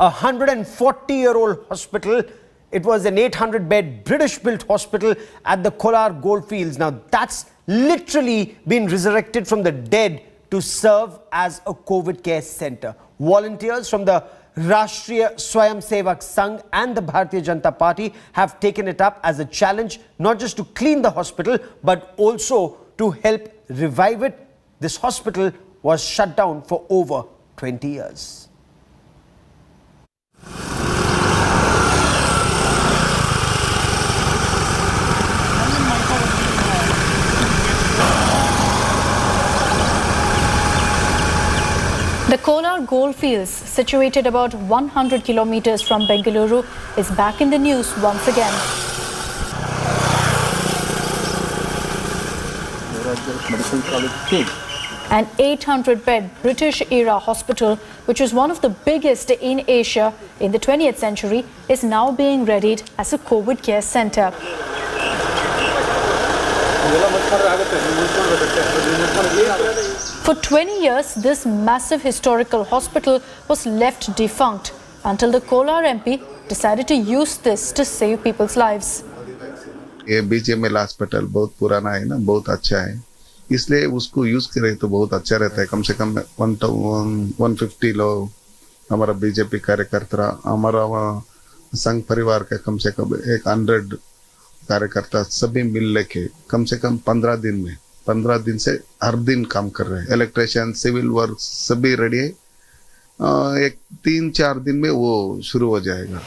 a 140-year-old hospital. It was an 800-bed British-built hospital at the Kolar goldfields. Now, that's literally been resurrected from the dead to serve as a COVID care center. Volunteers from the Rashtriya Swayamsevak Sangh and the Bharatiya Janata Party have taken it up as a challenge, not just to clean the hospital, but also to help revive it. This hospital was shut down for over 20 years. The Kolar goldfields, situated about 100 kilometers from Bengaluru, is back in the news once again. An 800-bed British-era hospital, which was one of the biggest in Asia in the 20th century, is now being readied as a COVID care center. For 20 years, this massive historical hospital was left defunct until the Kolar MP decided to use this to save people's lives. ये BGML hospital बहुत पुराना है ना, बहुत अच्छा है, इसलिए उसको यूज करें तो बहुत अच्छा रहता है. कम से कम 150 लोग हमारा बीजेपी कार्यकर्ता, हमारा संघ परिवार का कम से कम 100 कार्यकर्ता सभी मिल लेके कम से कम 15 दिन से हर दिन काम कर रहे हैं. इलेक्ट्रिशियन, सिविल वर्क सभी रेडी है. एक 3-4 दिन में वो शुरू हो जाएगा.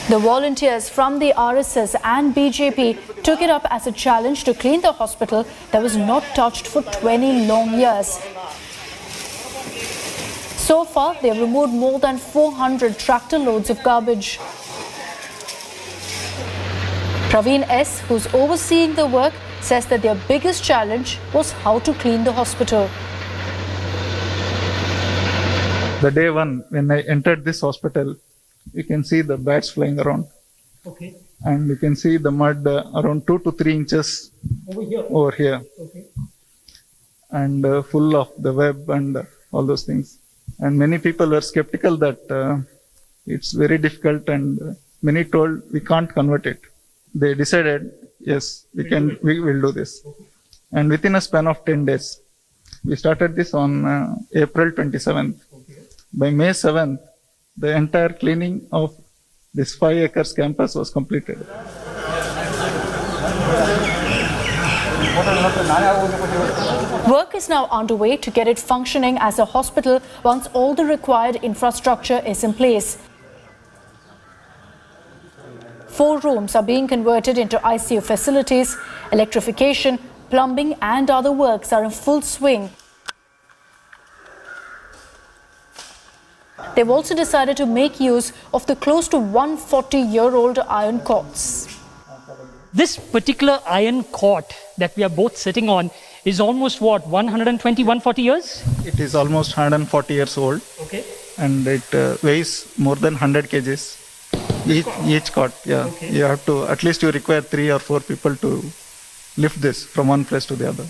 The volunteers from the RSS and BJP took it up as a challenge to clean the hospital that was not touched for 20 long years. So far, they have removed more than 400 tractor loads of garbage. Praveen S., who's overseeing the work, says that their biggest challenge was how to clean the hospital. The day one, when I entered this hospital, you can see the bats flying around. Okay. And you can see the mud around 2 to 3 inches over here. Okay. And full of the web and all those things. And many people were skeptical that it's very difficult, and many told we can't convert it. They decided, yes, we will do this. And within a span of 10 days, we started this on April 27th. Okay. By May 7th, the entire cleaning of this 5 acres campus was completed. Work is now underway to get it functioning as a hospital once all the required infrastructure is in place. 4 rooms are being converted into ICU facilities. Electrification, plumbing and other works are in full swing. They've also decided to make use of the close to 140-year-old iron cots. This particular iron cot that we are both sitting on is almost what, 120, 140 years? It is almost 140 years old. Okay. And it weighs more than 100 kgs. Each cot, yeah. Okay. You have to, at least you require 3 or 4 people to lift this from one place to the other.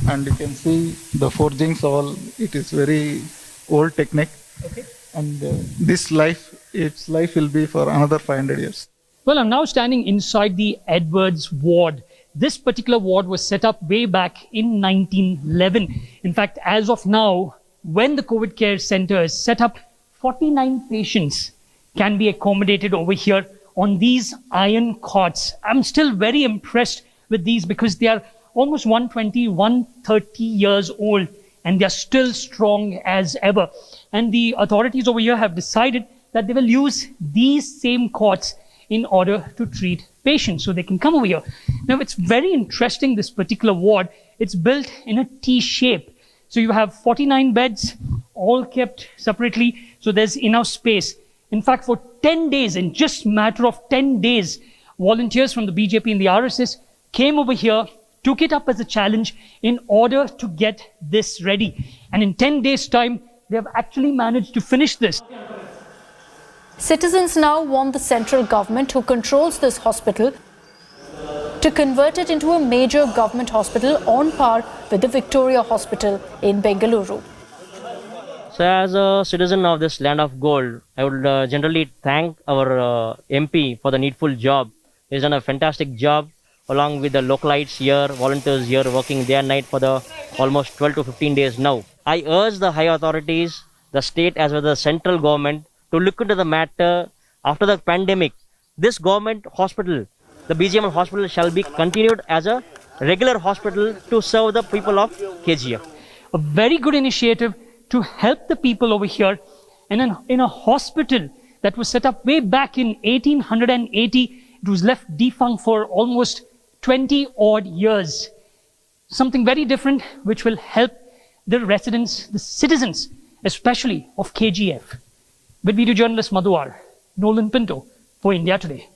And you can see the forgings all, it is very old technique. Okay. And its life will be for another 500 years. Well, I'm now standing inside the Edwards ward. This particular ward was set up way back in 1911. In fact, as of now, when the COVID care center is set up, 49 patients can be accommodated over here on these iron cots. I'm still very impressed with these because they are almost 120, 130 years old and they are still strong as ever. And the authorities over here have decided that they will use these same cots in order to treat patients, so they can come over here. Now, it's very interesting, this particular ward. It's built in a T shape. So you have 49 beds, all kept separately, so there's enough space. In fact, for 10 days, in just a matter of 10 days, volunteers from the BJP and the RSS came over here, took it up as a challenge in order to get this ready. And in 10 days' time, they have actually managed to finish this. Citizens now want the central government, who controls this hospital, to convert it into a major government hospital on par with the Victoria Hospital in Bengaluru. So as a citizen of this land of gold, I would generally thank our MP for the needful job. He's done a fantastic job along with the localites here, volunteers here working day and night for the almost 12 to 15 days now. I urge the high authorities, the state as well as the central government to look into the matter after the pandemic. This government hospital, the BGM hospital, shall be continued as a regular hospital to serve the people of KGF. A very good initiative to help the people over here. And in a hospital that was set up way back in 1880, it was left defunct for almost 20 odd years. Something very different which will help the residents, the citizens, especially of KGF. With video journalist Madhuar, Nolan Pinto for India Today.